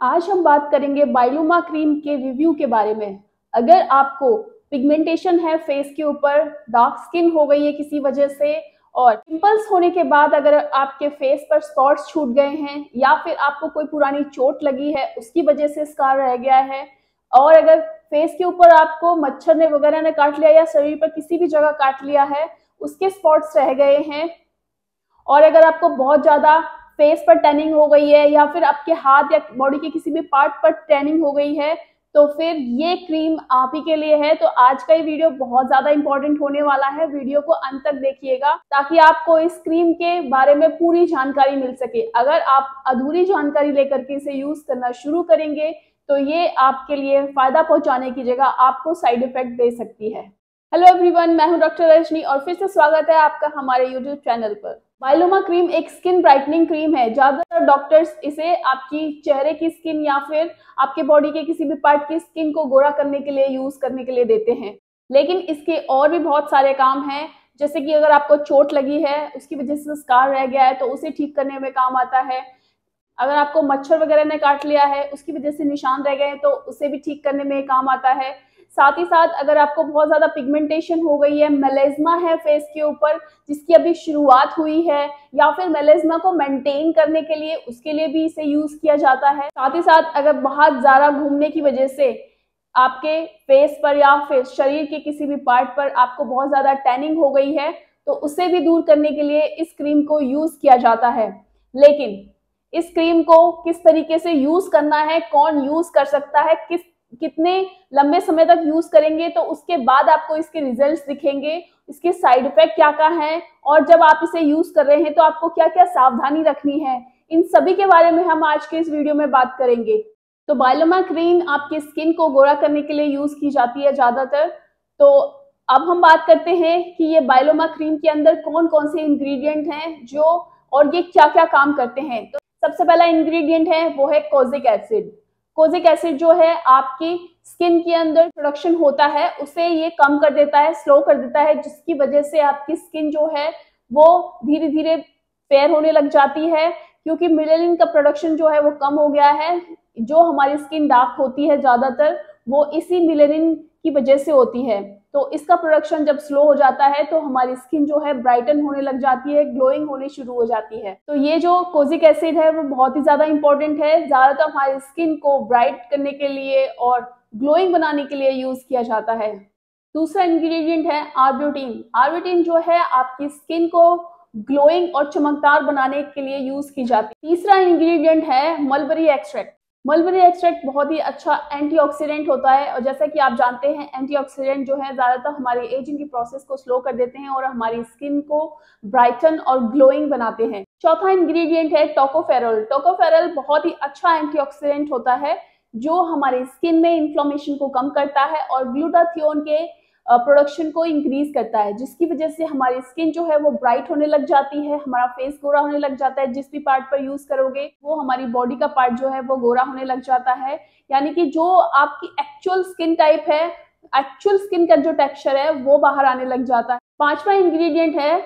आज हम बात करेंगे बायलूमा क्रीम के रिव्यू के बारे में। अगर आपको पिगमेंटेशन है फेस के ऊपर, डार्क स्किन हो गई है किसी वजह से, और पिंपल्स होने के बाद अगर आपके फेस पर स्पॉट्स छूट गए हैं, या फिर आपको कोई पुरानी चोट लगी है उसकी वजह से स्कार रह गया है, और अगर फेस के ऊपर आपको मच्छर ने वगैरह ने काट लिया या शरीर पर किसी भी जगह काट लिया है उसके स्पॉट्स रह गए हैं, और अगर आपको बहुत ज्यादा फेस पर टैनिंग हो गई है या फिर आपके हाथ या बॉडी के किसी भी पार्ट पर टैनिंग हो गई है, तो फिर ये क्रीम आप ही के लिए है। तो आज का ये वीडियो बहुत ज्यादा इंपॉर्टेंट होने वाला है। वीडियो को अंत तक देखिएगा ताकि आपको इस क्रीम के बारे में पूरी जानकारी मिल सके। अगर आप अधूरी जानकारी लेकर के इसे यूज करना शुरू करेंगे तो ये आपके लिए फायदा पहुंचाने की जगह आपको साइड इफेक्ट दे सकती है। हेलो एवरीवन, मैं हूं डॉक्टर रजनी और फिर से स्वागत है आपका हमारे यूट्यूब चैनल पर। बायलूमा क्रीम एक स्किन ब्राइटनिंग क्रीम है। ज्यादातर डॉक्टर्स इसे आपकी चेहरे की स्किन या फिर आपके बॉडी के किसी भी पार्ट की स्किन को गोरा करने के लिए यूज करने के लिए देते हैं, लेकिन इसके और भी बहुत सारे काम हैं। जैसे कि अगर आपको चोट लगी है, उसकी वजह से स्कार रह गया है, तो उसे ठीक करने में काम आता है। अगर आपको मच्छर वगैरह ने काट लिया है, उसकी वजह से निशान रह गए हैं, तो उसे भी ठीक करने में काम आता है। साथ ही साथ अगर आपको बहुत ज्यादा पिगमेंटेशन हो गई है, मेलेज्मा है फेस के ऊपर जिसकी अभी शुरुआत हुई है, या फिर मेलेज्मा को मेंटेन करने के लिए, उसके लिए भी इसे यूज किया जाता है। साथ ही साथ अगर बहुत ज्यादा घूमने की वजह से आपके फेस पर या फिर शरीर के किसी भी पार्ट पर आपको बहुत ज्यादा टैनिंग हो गई है, तो उसे भी दूर करने के लिए इस क्रीम को यूज किया जाता है। लेकिन इस क्रीम को किस तरीके से यूज करना है, कौन यूज कर सकता है, कितने लंबे समय तक यूज करेंगे, तो उसके बाद आपको इसके रिजल्ट्स दिखेंगे, इसके साइड इफेक्ट क्या क्या हैं, और जब आप इसे यूज कर रहे हैं तो आपको क्या क्या सावधानी रखनी है, इन सभी के बारे में हम आज के इस वीडियो में बात करेंगे। तो बायलूमा क्रीम आपकी स्किन को गोरा करने के लिए यूज की जाती है ज्यादातर। तो अब हम बात करते हैं कि ये बायलूमा क्रीम के अंदर कौन कौन से इंग्रेडिएंट हैं जो, और ये क्या क्या काम करते हैं। तो सबसे पहला इंग्रेडिएंट है वो है कोजिक एसिड। कोजिक एसिड जो है आपकी स्किन के अंदर प्रोडक्शन होता है उसे ये कम कर देता है, स्लो कर देता है, जिसकी वजह से आपकी स्किन जो है वो धीरे धीरे फेयर होने लग जाती है, क्योंकि मेलानिन का प्रोडक्शन जो है वो कम हो गया है। जो हमारी स्किन डार्क होती है ज्यादातर वो इसी मेलानिन की वजह से होती है। तो इसका प्रोडक्शन जब स्लो हो जाता है तो हमारी स्किन जो है ब्राइटन होने लग जाती है, ग्लोइंग होनी शुरू हो जाती है। तो ये जो कोजिक एसिड है वो बहुत ही ज्यादा इंपॉर्टेंट है, ज्यादातर हमारी स्किन को ब्राइट करने के लिए और ग्लोइंग बनाने के लिए यूज किया जाता है। दूसरा इंग्रेडिएंट है आर्ब्यूटिन। आर्ब्यूटिन जो है आपकी स्किन को ग्लोइंग और चमकदार बनाने के लिए यूज की जाती है। तीसरा इंग्रेडिएंट है मलबरी एक्सट्रैक्ट। मलबरी एक्सट्रैक्ट बहुत ही अच्छा एंटीऑक्सीडेंट होता है, और जैसा कि आप जानते हैं एंटीऑक्सीडेंट जो है ज्यादातर हमारी एजिंग की प्रोसेस को स्लो कर देते हैं और हमारी स्किन को ब्राइटन और ग्लोइंग बनाते हैं। चौथा इंग्रेडिएंट है टोकोफेरॉल। टोकोफेरॉल बहुत ही अच्छा एंटीऑक्सीडेंट होता है जो हमारी स्किन में इन्फ्लेमेशन को कम करता है और ग्लूटाथियोन के प्रोडक्शन को इंक्रीज करता है, जिसकी वजह से हमारी स्किन जो है वो ब्राइट होने लग जाती है, हमारा फेस गोरा होने लग जाता है। जिस भी पार्ट पर यूज करोगे वो हमारी बॉडी का पार्ट जो है वो गोरा होने लग जाता है, यानी कि जो आपकी एक्चुअल स्किन टाइप है, एक्चुअल स्किन का जो टेक्सचर है वो बाहर आने लग जाता है। पांचवा इंग्रेडिएंट है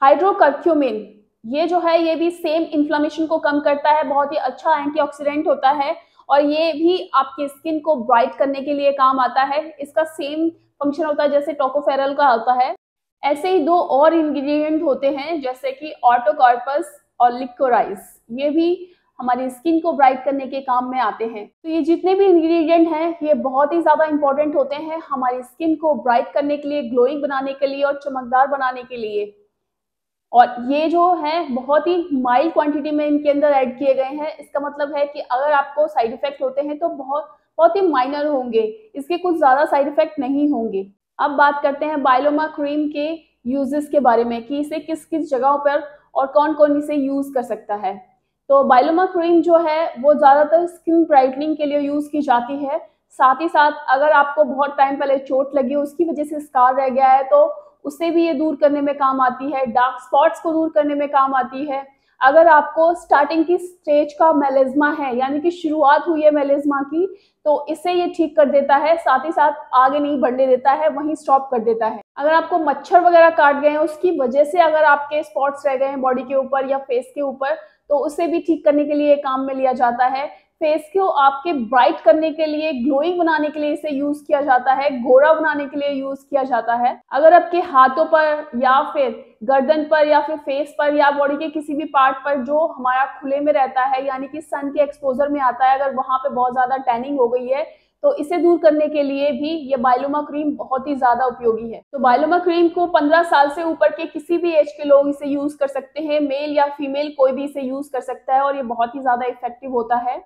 हाइड्रोकर्क्यूमिन। ये जो है ये भी सेम इन्फ्लेमेशन को कम करता है, बहुत ही अच्छा एंटीऑक्सीडेंट होता है, और ये भी आपकी स्किन को ब्राइट करने के लिए काम आता है। इसका सेम फंक्शन होता है जैसे टोकोफेरॉल का होता है। ऐसे ही दो और इंग्रेडिएंट होते हैं जैसे कि ऑटोकॉर्पस और लिकोराइस, ये भी हमारी स्किन को ब्राइट करने के काम में आते हैं। तो ये जितने भी इंग्रेडिएंट हैं ये बहुत ही ज्यादा इंपॉर्टेंट होते हैं हमारी स्किन को ब्राइट करने के लिए, ग्लोइंग बनाने के लिए और चमकदार बनाने के लिए। और ये जो है बहुत ही माइल्ड क्वांटिटी में इनके अंदर ऐड किए गए हैं। इसका मतलब है कि अगर आपको साइड इफेक्ट होते हैं तो बहुत ही माइनर होंगे, इसके कुछ ज्यादा साइड इफेक्ट नहीं होंगे। अब बात करते हैं बायलूमा क्रीम के यूजेस के बारे में कि इसे किस किस जगहों पर और कौन कौन इसे यूज कर सकता है। तो बायलूमा क्रीम जो है वो ज्यादातर स्किन ब्राइटनिंग के लिए यूज की जाती है। साथ ही साथ अगर आपको बहुत टाइम पहले चोट लगी, उसकी वजह से स्कार रह गया है, तो उससे भी ये दूर करने में काम आती है। डार्क स्पॉट्स को दूर करने में काम आती है। अगर आपको स्टार्टिंग की स्टेज का मेलेज्मा है, यानी कि शुरुआत हुई है मेलेज्मा की, तो इसे ये ठीक कर देता है। साथ ही साथ आगे नहीं बढ़ने देता है, वहीं स्टॉप कर देता है। अगर आपको मच्छर वगैरह काट गए हैं, उसकी वजह से अगर आपके स्पॉट्स रह गए हैं बॉडी के ऊपर या फेस के ऊपर, तो उसे भी ठीक करने के लिए काम में लिया जाता है। फेस को आपके ब्राइट करने के लिए, ग्लोइंग बनाने के लिए इसे यूज किया जाता है, गोरा बनाने के लिए यूज किया जाता है। अगर आपके हाथों पर या फिर गर्दन पर या फिर फेस पर या बॉडी के किसी भी पार्ट पर जो हमारा खुले में रहता है, यानी कि सन के एक्सपोजर में आता है, अगर वहां पे बहुत ज्यादा टैनिंग हो गई है तो इसे दूर करने के लिए भी ये बायलूमा क्रीम बहुत ही ज्यादा उपयोगी है। तो बायलूमा क्रीम को 15 साल से ऊपर के किसी भी एज के लोग इसे यूज कर सकते हैं, मेल या फीमेल कोई भी इसे यूज कर सकता है और ये बहुत ही ज्यादा इफेक्टिव होता है।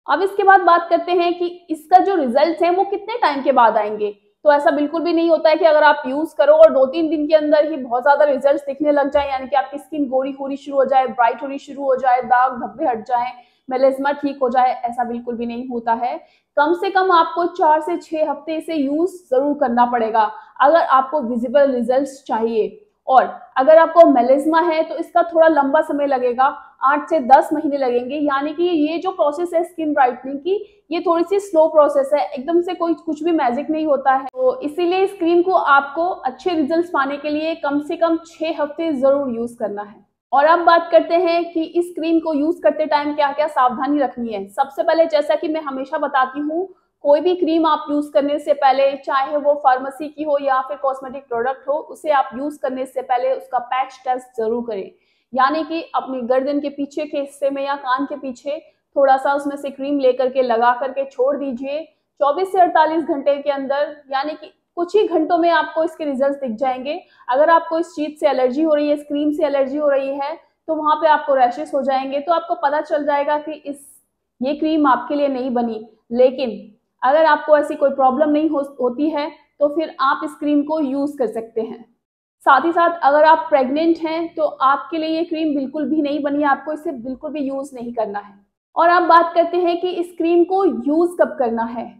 अब इसके बाद बात करते हैं कि इसका जो रिजल्ट है वो कितने टाइम के बाद आएंगे। तो ऐसा बिल्कुल भी नहीं होता है कि अगर आप यूज करो और 2-3 दिन के अंदर ही बहुत ज्यादा रिजल्ट्स दिखने लग जाए, यानी कि आपकी स्किन गोरी होनी शुरू हो जाए, ब्राइट होनी शुरू हो जाए, दाग धब्बे हट जाए, मेलेस्मा ठीक हो जाए, ऐसा बिल्कुल भी नहीं होता है। कम से कम आपको 4 से 6 हफ्ते इसे यूज जरूर करना पड़ेगा अगर आपको विजिबल रिजल्ट्स चाहिए। और अगर आपको मेलेस्मा है तो इसका थोड़ा लंबा समय लगेगा, 8 से 10 महीने लगेंगे, यानी कि ये जो प्रोसेस है स्किन ब्राइटनिंग की, ये थोड़ी सी स्लो प्रोसेस है, एकदम से कोई कुछ भी मैजिक नहीं होता है। तो इसीलिए इस क्रीम को आपको अच्छे रिजल्ट्स पाने के लिए कम से कम 6 हफ्ते जरूर यूज करना है। और अब बात करते हैं कि इस क्रीम को यूज करते टाइम क्या क्या सावधानी रखनी है। सबसे पहले, जैसा कि मैं हमेशा बताती हूँ, कोई भी क्रीम आप यूज करने से पहले, चाहे वो फार्मेसी की हो या फिर कॉस्मेटिक प्रोडक्ट हो, उसे आप यूज करने से पहले उसका पैच टेस्ट जरूर करें। यानी कि अपनी गर्दन के पीछे के हिस्से में या कान के पीछे थोड़ा सा उसमें से क्रीम लेकर के लगा करके छोड़ दीजिए। 24 से 48 घंटे के अंदर, यानी कि कुछ ही घंटों में आपको इसके रिजल्ट दिख जाएंगे। अगर आपको इस चीज से एलर्जी हो रही है, इस क्रीम से एलर्जी हो रही है, तो वहां पे आपको रैशेस हो जाएंगे, तो आपको पता चल जाएगा कि ये क्रीम आपके लिए नहीं बनी। लेकिन अगर आपको ऐसी कोई प्रॉब्लम नहीं होती है तो फिर आप इस क्रीम को यूज कर सकते हैं। साथ ही साथ अगर आप प्रेग्नेंट हैं तो आपके लिए ये क्रीम बिल्कुल भी नहीं बनी, आपको इसे बिल्कुल भी यूज नहीं करना है। और अब बात करते हैं कि इस क्रीम को यूज कब करना है।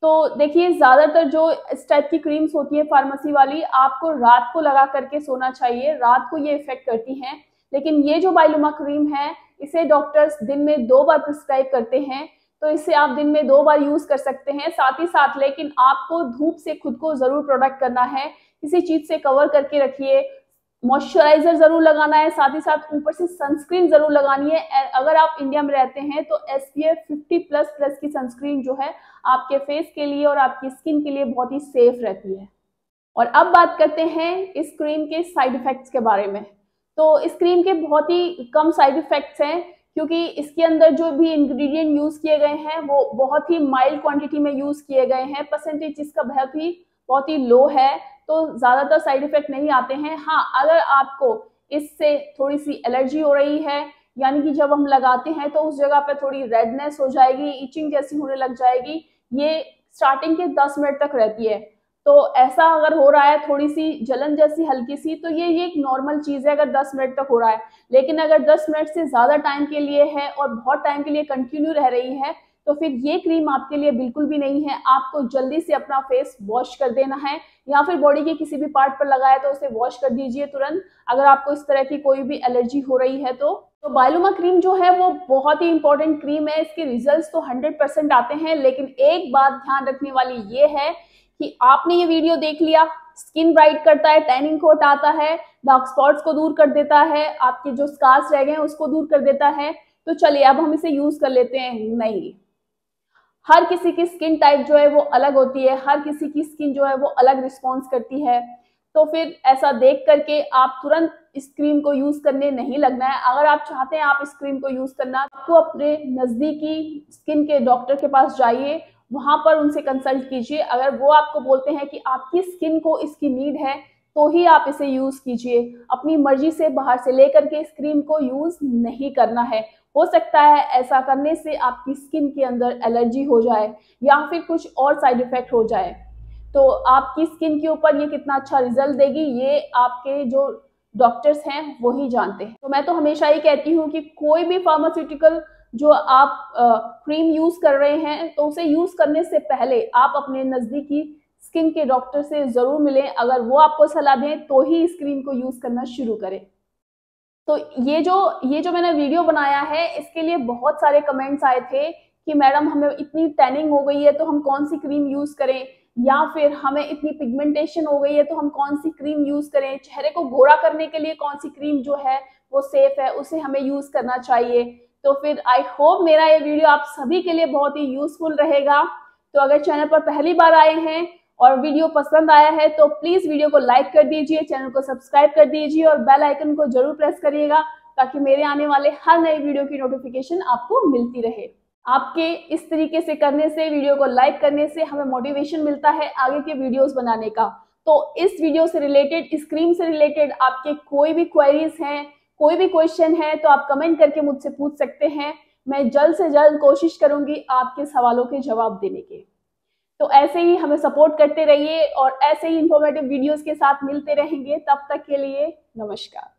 तो देखिए, ज्यादातर जो इस टाइप की क्रीम्स होती है फार्मेसी वाली, आपको रात को लगा करके सोना चाहिए, रात को ये इफेक्ट करती हैं। लेकिन ये जो बायलूमा क्रीम है, इसे डॉक्टर्स दिन में 2 बार प्रिस्क्राइब करते हैं, तो इसे आप दिन में 2 बार यूज कर सकते हैं। साथ ही साथ लेकिन आपको धूप से खुद को जरूर प्रोटेक्ट करना है, किसी चीज से कवर करके रखिए, मॉइस्चराइजर जरूर लगाना है, साथ ही साथ ऊपर से सनस्क्रीन जरूर लगानी है। अगर आप इंडिया में रहते हैं तो SPF 50++ की सनस्क्रीन जो है आपके फेस के लिए और आपकी स्किन के लिए बहुत ही सेफ रहती है। और अब बात करते हैं इस क्रीम के साइड इफेक्ट्स के बारे में। तो इस क्रीम के बहुत ही कम साइड इफेक्ट्स हैं, क्योंकि इसके अंदर जो भी इंग्रेडिएंट यूज किए गए हैं वो बहुत ही माइल्ड क्वांटिटी में यूज किए गए हैं, परसेंटेज इसका बहुत ही लो है, तो ज्यादातर साइड इफेक्ट नहीं आते हैं। हाँ, अगर आपको इससे थोड़ी सी एलर्जी हो रही है, यानी कि जब हम लगाते हैं तो उस जगह पे थोड़ी रेडनेस हो जाएगी, इचिंग जैसी होने लग जाएगी, ये स्टार्टिंग के 10 मिनट तक रहती है। तो ऐसा अगर हो रहा है, थोड़ी सी जलन जैसी हल्की सी, तो ये एक नॉर्मल चीज है अगर 10 मिनट तक हो रहा है। लेकिन अगर 10 मिनट से ज्यादा टाइम के लिए है और बहुत टाइम के लिए कंटिन्यू रह रही है, तो फिर ये क्रीम आपके लिए बिल्कुल भी नहीं है। आपको जल्दी से अपना फेस वॉश कर देना है, या फिर बॉडी के किसी भी पार्ट पर लगाए तो उसे वॉश कर दीजिए तुरंत, अगर आपको इस तरह की कोई भी एलर्जी हो रही है तो बायलूमा क्रीम जो है वो बहुत ही इंपॉर्टेंट क्रीम है। इसके रिजल्ट्स तो 100% आते हैं, लेकिन एक बात ध्यान रखने वाली ये है कि आपने ये वीडियो देख लिया, स्किन ब्राइट करता है, टैनिंग को हटाता है, डार्क स्पॉट्स को दूर कर देता है, आपके जो स्कार्स रह गए हैं उसको दूर कर देता है, तो चलिए अब हम इसे यूज कर लेते हैं। नहीं, हर किसी की स्किन टाइप जो है वो अलग होती है, हर किसी की स्किन जो है वो अलग रिस्पॉन्स करती है। तो फिर ऐसा देख करके आप तुरंत इस क्रीम को यूज करने नहीं लगना है। अगर आप चाहते हैं आप इस क्रीम को यूज करना, आपको अपने नजदीकी स्किन के डॉक्टर के पास जाइए, वहां पर उनसे कंसल्ट कीजिए। अगर वो आपको बोलते हैं कि आपकी स्किन को इसकी नीड है तो ही आप इसे यूज कीजिए। अपनी मर्जी से बाहर से लेकर के इस क्रीम को यूज नहीं करना है। हो सकता है ऐसा करने से आपकी स्किन के अंदर एलर्जी हो जाए या फिर कुछ और साइड इफेक्ट हो जाए, तो आपकी स्किन के ऊपर ये कितना अच्छा रिजल्ट देगी ये आपके जो डॉक्टर्स हैं वही जानते हैं। तो मैं तो हमेशा ही कहती हूँ कि कोई भी फार्मास्यूटिकल जो आप क्रीम यूज कर रहे हैं तो उसे यूज करने से पहले आप अपने नजदीकी स्किन के डॉक्टर से जरूर मिलें। अगर वो आपको सलाह दें तो ही इस क्रीम को यूज करना शुरू करें। तो ये जो मैंने वीडियो बनाया है, इसके लिए बहुत सारे कमेंट्स आए थे कि मैडम हमें इतनी टैनिंग हो गई है तो हम कौन सी क्रीम यूज करें, या फिर हमें इतनी पिगमेंटेशन हो गई है तो हम कौन सी क्रीम यूज करें, चेहरे को गोरा करने के लिए कौन सी क्रीम जो है वो सेफ है, उसे हमें यूज करना चाहिए। तो फिर आई होप मेरा ये वीडियो आप सभी के लिए बहुत ही यूजफुल रहेगा। तो अगर चैनल पर पहली बार आए हैं और वीडियो पसंद आया है तो प्लीज वीडियो को लाइक कर दीजिए, चैनल को सब्सक्राइब कर दीजिए और बेल आइकन को जरूर प्रेस करिएगा ताकि मेरे आने वाले हर नए वीडियो की नोटिफिकेशन आपको मिलती रहे। आपके इस तरीके से करने से, वीडियो को लाइक करने से हमें मोटिवेशन मिलता है आगे के वीडियोस बनाने का। तो इस वीडियो से रिलेटेड, इस क्रीम से रिलेटेड आपके कोई भी क्वेरीज हैं, कोई भी क्वेश्चन है तो आप कमेंट करके मुझसे पूछ सकते हैं। मैं जल्द से जल्द कोशिश करूंगी आपके सवालों के जवाब देने के। तो ऐसे ही हमें सपोर्ट करते रहिए और ऐसे ही इंफॉर्मेटिव वीडियोस के साथ मिलते रहेंगे। तब तक के लिए नमस्कार।